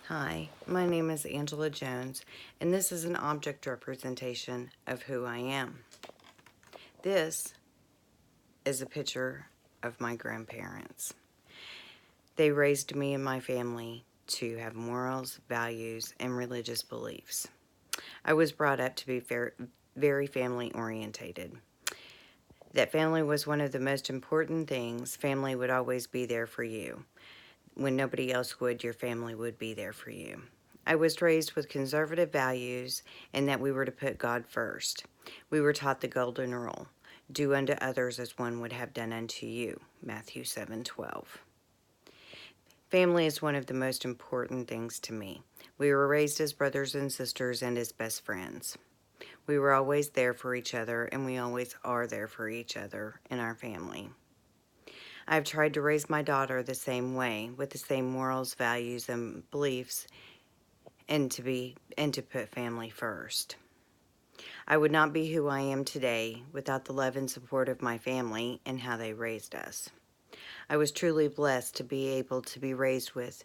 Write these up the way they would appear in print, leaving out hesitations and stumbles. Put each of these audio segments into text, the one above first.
Hi, my name is Angela Jones, and this is an object representation of who I am. This is a picture of my grandparents. They raised me and my family to have morals, values, and religious beliefs. I was brought up to be very family orientated. That family was one of the most important things. Family would always be there for you. When nobody else would, your family would be there for you. I was raised with conservative values and that we were to put God first. We were taught the golden rule, do unto others as one would have done unto you, Matthew 7:12. Family is one of the most important things to me. We were raised as brothers and sisters and as best friends. We were always there for each other, and we always are there for each other in our family. I've tried to raise my daughter the same way, with the same morals, values, and beliefs, and to put family first. I would not be who I am today without the love and support of my family and how they raised us. I was truly blessed to be able to be raised with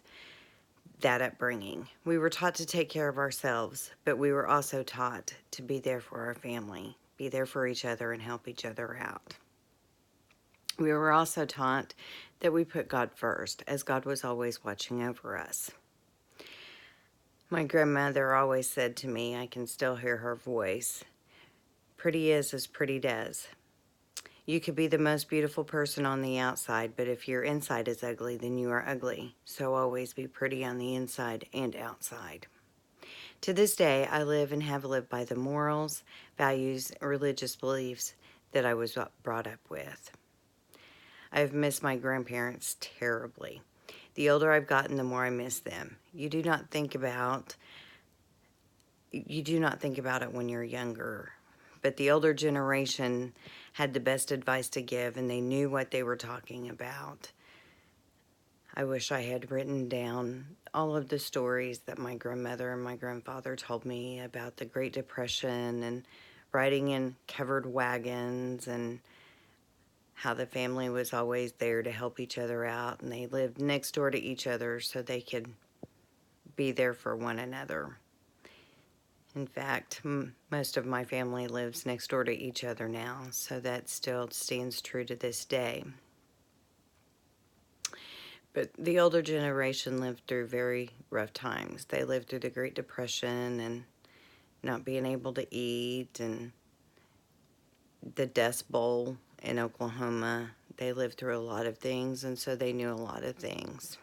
that upbringing. We were taught to take care of ourselves, but we were also taught to be there for our family, be there for each other, and help each other out. We were also taught that we put God first, as God was always watching over us. My grandmother always said to me, I can still hear her voice, pretty is as pretty does. You could be the most beautiful person on the outside, but if your inside is ugly, then you are ugly. So always be pretty on the inside and outside. To this day, I live and have lived by the morals, values, and religious beliefs that I was brought up with. I've missed my grandparents terribly. The older I've gotten, the more I miss them. You do not think about it when you're younger, but the older generation had the best advice to give, and they knew what they were talking about. I wish I had written down all of the stories that my grandmother and my grandfather told me about the Great Depression and riding in covered wagons and how the family was always there to help each other out, and they lived next door to each other so they could be there for one another. In fact, most of my family lives next door to each other now, so that still stands true to this day. But the older generation lived through very rough times. They lived through the Great Depression and not being able to eat, and the Dust Bowl in Oklahoma. They lived through a lot of things, and so they knew a lot of things.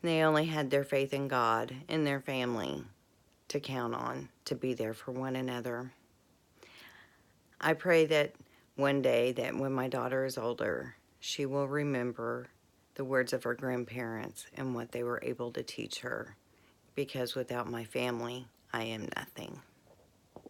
They only had their faith in God and their family to count on, to be there for one another. I pray that one day, that when my daughter is older, she will remember the words of her grandparents and what they were able to teach her, because without my family, I am nothing.